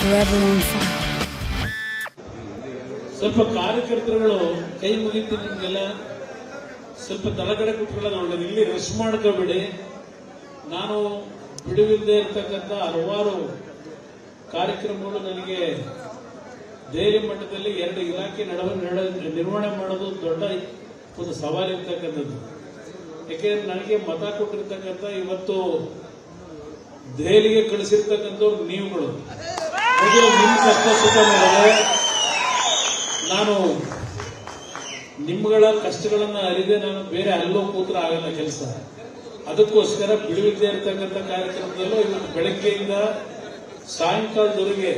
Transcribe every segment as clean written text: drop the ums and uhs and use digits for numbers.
forever on fire. ಸ್ವಲ್ಪ ಕಾರ್ಯಕರ್ತರುಗಳು ಕೈ ಮುಗಿತು ನಿಮ್ಗೆಲ್ಲ ಸ್ವಲ್ಪ ತಳಗಡೆ ಕುತ್ಕೊಳ್ಳೋದು ಒಳ್ಳೇದು. ಇಲ್ಲಿ ರಶ್ ಮಾಡ್ಕೋಬೇಡಿ. ನಾನು ಬಿಡುವಿಲ್ಲದೆ ಇರ್ತಕ್ಕಂಥ ಹಲವಾರು ಕಾರ್ಯಕ್ರಮಗಳು ನನಗೆ ದೆಹಲಿ ಮಟ್ಟದಲ್ಲಿ 2 ಇಲಾಖೆ ನಿರ್ವಹಣೆ ಮಾಡೋದು ದೊಡ್ಡ ಒಂದು ಸವಾಲು ಇರ್ತಕ್ಕಂಥದ್ದು. ಯಾಕೆಂದ್ರೆ ನನಗೆ ಮತ ಕೊಟ್ಟಿರ್ತಕ್ಕಂಥ ಇವತ್ತು ದೆಹಲಿಗೆ ಕಳಿಸಿರ್ತಕ್ಕಂಥವ್ರು ನೀವುಗಳು. ನಿಮ್ಮ ಕಷ್ಟ ಸುಖ ಮೇಲೆ ನಾನು ನಿಮ್ಮಗಳ ಕಷ್ಟಗಳನ್ನ ಅರಿದೆ ನಾನು ಬೇರೆ ಅಲ್ಲೋ ಕೂತ್ರ ಆಗಲ್ಲ ಕೆಲಸ. ಅದಕ್ಕೋಸ್ಕರ ಬಿಡುವಿಲ್ಲದೆ ಇರತಕ್ಕಂಥ ಕಾರ್ಯಕ್ರಮದಲ್ಲೂ ಇವತ್ತು ಬೆಳಗ್ಗೆಯಿಂದ ಸಾಯಂಕಾಲದವರೆಗೆ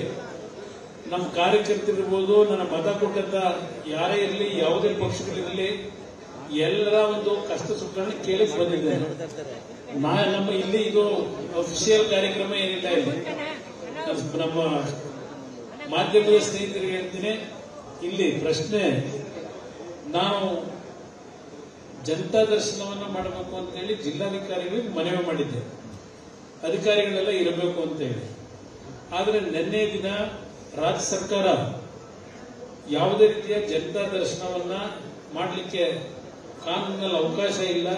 ನಮ್ಮ ಕಾರ್ಯಕರ್ತರಿರ್ಬೋದು, ನನ್ನ ಮತ ಕೊಟ್ಟಂತ ಯಾರೇ ಇರಲಿ, ಯಾವುದೇ ಪಕ್ಷಗಳಿರಲಿ, ಎಲ್ಲರ ಒಂದು ಕಷ್ಟ ಸುಖಗಳನ್ನ ಕೇಳಿ ಬಂದಿದ್ದೇನೆ. ನಮ್ಮ ಇಲ್ಲಿ ಇದು ಅಫಿಷಿಯಲ್ ಕಾರ್ಯಕ್ರಮ ಏನಿಲ್ಲ. ಇಲ್ಲಿ ನಮ್ಮ ಮಾಧ್ಯಮದ ಸ್ನೇಹಿತರಿಗೆ ಹೇಳ್ತೀನಿ, ಇಲ್ಲಿ ಪ್ರಶ್ನೆ ನಾನು ಜನತಾ ದರ್ಶನವನ್ನ ಮಾಡಬೇಕು ಅಂತ ಹೇಳಿ ಜಿಲ್ಲಾಧಿಕಾರಿಗಳಿಗೆ ಮನವಿ ಮಾಡಿದ್ದೆ, ಅಧಿಕಾರಿಗಳೆಲ್ಲ ಇರಬೇಕು ಅಂತ ಹೇಳಿ. ಆದರೆ ನಿನ್ನೆ ದಿನ ರಾಜ್ಯ ಸರ್ಕಾರ ಯಾವುದೇ ರೀತಿಯ ಜನತಾ ದರ್ಶನವನ್ನ ಮಾಡಲಿಕ್ಕೆ ಕಾನೂನಿನಲ್ಲಿ ಅವಕಾಶ ಇಲ್ಲ.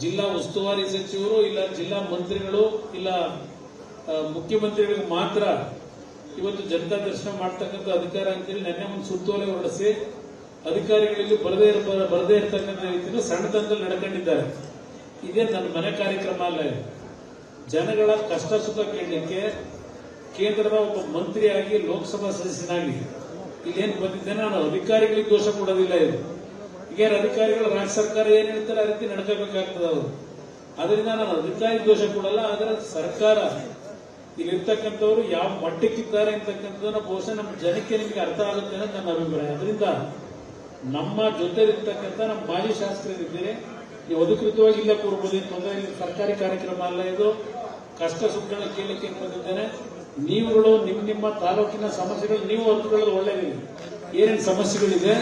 ಜಿಲ್ಲಾ ಉಸ್ತುವಾರಿ ಸಚಿವರು ಇಲ್ಲ ಜಿಲ್ಲಾ ಮಂತ್ರಿಗಳು ಇಲ್ಲ ಮುಖ್ಯಮಂತ್ರಿಗಳಿಗೆ ಮಾತ್ರ ಇವತ್ತು ಜನತಾ ದರ್ಶನ ಮಾಡ್ತಕ್ಕಂಥ ಅಧಿಕಾರ ಅಂತೇಳಿ ನಿನ್ನೆ ಒಂದು ಸುತ್ತೋಲೆ ಹೊರಡಿಸಿ ಅಧಿಕಾರಿಗಳಲ್ಲಿ ಬರದೇ ಇರತಕ್ಕಂಥ ರೀತಿಯಲ್ಲಿ ಸಣ್ಣತನದಲ್ಲಿ ನಡ್ಕೊಂಡಿದ್ದಾರೆ. ಇದೇ ನನ್ನ ಮನೆ ಕಾರ್ಯಕ್ರಮ ಅಲ್ಲ. ಜನಗಳ ಕಷ್ಟ ಸುಖ ಕೇಳಲಿಕ್ಕೆ ಕೇಂದ್ರದ ಒಬ್ಬ ಮಂತ್ರಿಯಾಗಿ ಲೋಕಸಭಾ ಸದಸ್ಯನಾಗಿ ಇಲ್ಲೇನು ಬಂದಿದ್ದೇನೆ. ನಾನು ಅಧಿಕಾರಿಗಳಿಗೆ ದೋಷ ಕೊಡೋದಿಲ್ಲ. ಇದು ಈಗ ಅಧಿಕಾರಿಗಳು ರಾಜ್ಯ ಸರ್ಕಾರ ಏನ್ ಹೇಳ್ತಾರೆ ಆ ರೀತಿ ನಡ್ಕೋಬೇಕಾಗ್ತದೆ ಅವರು. ಅದರಿಂದ ನಾನು ಅಧಿಕಾರಿ ದೋಷ ಕೊಡಲ್ಲ. ಆದರೆ ಸರ್ಕಾರ ಇಲ್ಲಿರ್ತಕ್ಕಂಥವ್ರು ಯಾವ ಮಟ್ಟಕ್ಕಿದ್ದಾರೆ ಅಂತಕ್ಕಂಥದ್ದನ್ನ ಬಹುಶಃ ನಮ್ಮ ಜನಕ್ಕೆ ನಿಮಗೆ ಅರ್ಥ ಆಗುತ್ತೆ ಅನ್ನೋದು ನನ್ನ ಅಭಿಪ್ರಾಯ. ಅದರಿಂದ ನಮ್ಮ ಜೊತೆ ಇರ್ತಕ್ಕಂಥ ನಮ್ಮ ಮಾಜಿ ಶಾಸಕರಿದ್ದೀರಿ, ನೀವು ಅಧಿಕೃತವಾಗಿ ಇಲ್ಲ ಕೂರ್ಬೋದು, ತೊಂದರೆ ಇಲ್ಲ. ಸರ್ಕಾರಿ ಕಾರ್ಯಕ್ರಮ ಅಲ್ಲ ಇದು. ಕಷ್ಟ ಸುಖಗಳನ್ನ ಕೇಳಲಿಕ್ಕೆ ಬಂದಿದ್ದೇನೆ. ನೀವುಗಳು ನಿಮ್ಮ ತಾಲೂಕಿನ ಸಮಸ್ಯೆಗಳು ನೀವು ಅರ್ಥಕೊಳ್ಳೋದು ಒಳ್ಳೆಯದಿದೆ. ಏನೇನು ಸಮಸ್ಯೆಗಳಿದೆ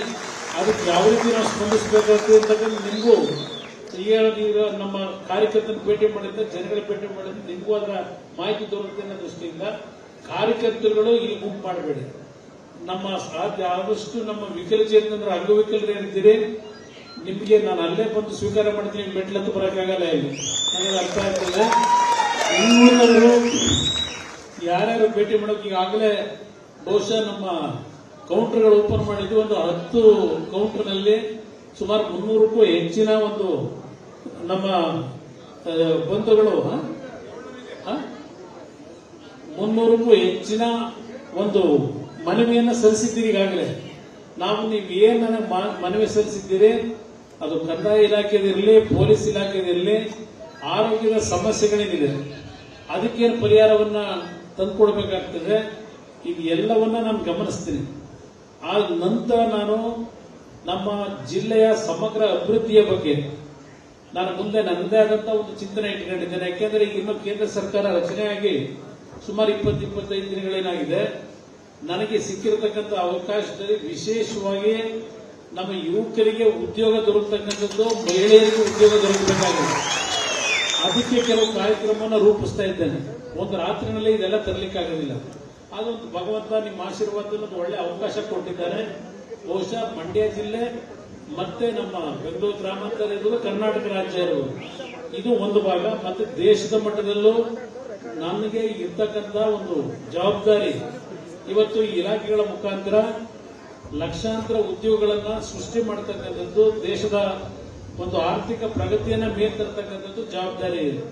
ಅದಕ್ಕೆ ಯಾವ ರೀತಿ ನಾವು ಸ್ಪಂದಿಸಬೇಕಾಗ್ತದೆ ಅಂತಕ್ಕಂಥ ನಿಮಗೂ ಈಗ ನೀವು ನಮ್ಮ ಕಾರ್ಯಕರ್ತನ ಭೇಟಿ ಮಾಡಿದ್ರೆ, ಜನಗಳ ಭೇಟಿ ಮಾಡಿದ್ರೆ ನಿಮಗೂ ಅದರ ಮಾಹಿತಿ ದೊರಕುತ್ತೆ ಅನ್ನೋ ದೃಷ್ಟಿಯಿಂದ ಕಾರ್ಯಕರ್ತರುಗಳು ಇಲ್ಲಿ ಗುಂಪು ಮಾಡಬೇಡಿ. ನಮ್ಮ ಸಾಧ್ಯ ಆದಷ್ಟು ನಮ್ಮ ವಿಕಲಚೇತನರು ಅಂಗವಿಕಲರು ಏನಿದ್ದೀರಿ ನಿಮಗೆ ನಾನು ಅಲ್ಲೇ ಬಂದು ಸ್ವೀಕಾರ ಮಾಡ್ತೀನಿ, ಮೆಟ್ಲಂತೂ ಬರೋಕ್ಕಾಗಲ್ಲ. ಇಲ್ಲಿ ನನಗೆ ಅರ್ಥ ಆಗ್ತದೆ. ಇನ್ನೂರು ಯಾರ್ಯಾರು ಭೇಟಿ ಮಾಡೋಕೆ ಈಗಾಗಲೇ ಬಹುಶಃ ನಮ್ಮ ಕೌಂಟರ್ಗಳು ಓಪನ್ ಮಾಡಿದ್ವಿ. ಒಂದು 10 ಕೌಂಟರ್ನಲ್ಲಿ ಸುಮಾರು 300ಕ್ಕೂ ಹೆಚ್ಚಿನ ಒಂದು ನಮ್ಮ ಬಂಧುಗಳು 300ಕ್ಕೂ ಹೆಚ್ಚಿನ ಒಂದು ಮನವಿಯನ್ನು ಸಲ್ಲಿಸಿದ್ದೀರಿ ಈಗಾಗಲೇ. ನಾವು ನೀವು ಏನು ಮನವಿ ಸಲ್ಲಿಸಿದ್ದೀರಿ, ಅದು ಕಂದಾಯ ಇಲಾಖೆದಿರಲಿ, ಪೊಲೀಸ್ ಇಲಾಖೆದಿರಲಿ, ಆರೋಗ್ಯದ ಸಮಸ್ಯೆಗಳೇನಿದೆ ಅದಕ್ಕೇನು ಪರಿಹಾರವನ್ನ ತಂದುಕೊಡ್ಬೇಕಾಗ್ತದೆ, ಇದು ಎಲ್ಲವನ್ನ ನಾನು ಗಮನಿಸ್ತೀನಿ. ಆ ನಂತರ ನಾನು ನಮ್ಮ ಜಿಲ್ಲೆಯ ಸಮಗ್ರ ಅಭಿವೃದ್ಧಿಯ ಬಗ್ಗೆ ನಾನು ಮುಂದೆ ನನ್ನದೇ ಆದಂತ ಒಂದು ಚಿಂತನೆ ಇಟ್ಕೊಂಡಿದ್ದೇನೆ. ಯಾಕೆಂದ್ರೆ ಈಗ ಇನ್ನು ಕೇಂದ್ರ ಸರ್ಕಾರ ರಚನೆಯಾಗಿ ಸುಮಾರು 20-25 ದಿನಗಳೇನಾಗಿದೆ. ನನಗೆ ಸಿಕ್ಕಿರತಕ್ಕಂಥ ಅವಕಾಶದಲ್ಲಿ ವಿಶೇಷವಾಗಿ ನಮ್ಮ ಯುವಕರಿಗೆ ಉದ್ಯೋಗ ದೊರಕತಕ್ಕಂಥದ್ದು, ಮಹಿಳೆಯರಿಗೆ ಉದ್ಯೋಗ ದೊರಕಬೇಕಾಗಿದೆ. ಅದಕ್ಕೆ ಕೆಲವು ಕಾರ್ಯಕ್ರಮವನ್ನು ರೂಪಿಸ್ತಾ ಇದ್ದೇನೆ. ಒಂದು ರಾತ್ರಿನಲ್ಲಿ ಇದೆಲ್ಲ ತರಲಿಕ್ಕಾಗೋದಿಲ್ಲ. ಅದೊಂದು ಭಗವಂತ ನಿಮ್ಮ ಆಶೀರ್ವಾದದಲ್ಲಿ ಒಂದು ಒಳ್ಳೆ ಅವಕಾಶ ಕೊಟ್ಟಿದ್ದಾರೆ. ಬಹುಶಃ ಮಂಡ್ಯ ಜಿಲ್ಲೆ ಮತ್ತೆ ನಮ್ಮ ಬೆಂಗಳೂರು ಗ್ರಾಮಾಂತರ ಇರುವುದು, ಕರ್ನಾಟಕ ರಾಜ್ಯ ಇರುವುದು, ಇದು ಒಂದು ಭಾಗ. ಮತ್ತೆ ದೇಶದ ಮಟ್ಟದಲ್ಲೂ ನನಗೆ ಇರ್ತಕ್ಕಂಥ ಒಂದು ಜವಾಬ್ದಾರಿ. ಇವತ್ತು ಈ ಇಲಾಖೆಗಳ ಮುಖಾಂತರ ಲಕ್ಷಾಂತರ ಉದ್ಯೋಗಗಳನ್ನ ಸೃಷ್ಟಿ ಮಾಡತಕ್ಕಂಥದ್ದು, ದೇಶದ ಒಂದು ಆರ್ಥಿಕ ಪ್ರಗತಿಯನ್ನ ಮೇಲ್ತರ್ತಕ್ಕಂಥದ್ದು ಜವಾಬ್ದಾರಿ ಇದೆ.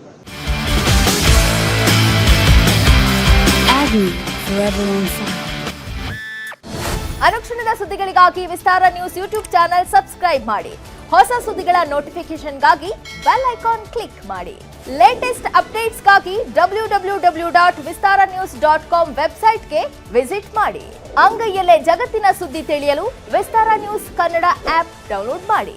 ಅನುಕ್ಷಣದ ಸುದ್ದಿಗಳಿಗಾಗಿ ವಿಸ್ತಾರ ನ್ಯೂಸ್ ಯೂಟ್ಯೂಬ್ ಚಾನೆಲ್ ಸಬ್ಸ್ಕ್ರೈಬ್ ಮಾಡಿ. ಹೊಸ ಸುದ್ದಿಗಳ ನೋಟಿಫಿಕೇಶನ್ಗಾಗಿ ಬೆಲ್ ಐಕಾನ್ ಕ್ಲಿಕ್ ಮಾಡಿ. ಲೇಟೆಸ್ಟ್ ಅಪ್ಡೇಟ್ಸ್ಗಾಗಿ www.vistaranews.com ವೆಬ್ಸೈಟ್ಗೆ ವಿಸಿಟ್ ಮಾಡಿ. ಅಂಗೈಯಲ್ಲೇ ಜಗತ್ತಿನ ಸುದ್ದಿ ತಿಳಿಯಲು ವಿಸ್ತಾರ ನ್ಯೂಸ್ ಕನ್ನಡ ಆಪ್ ಡೌನ್ಲೋಡ್ ಮಾಡಿ.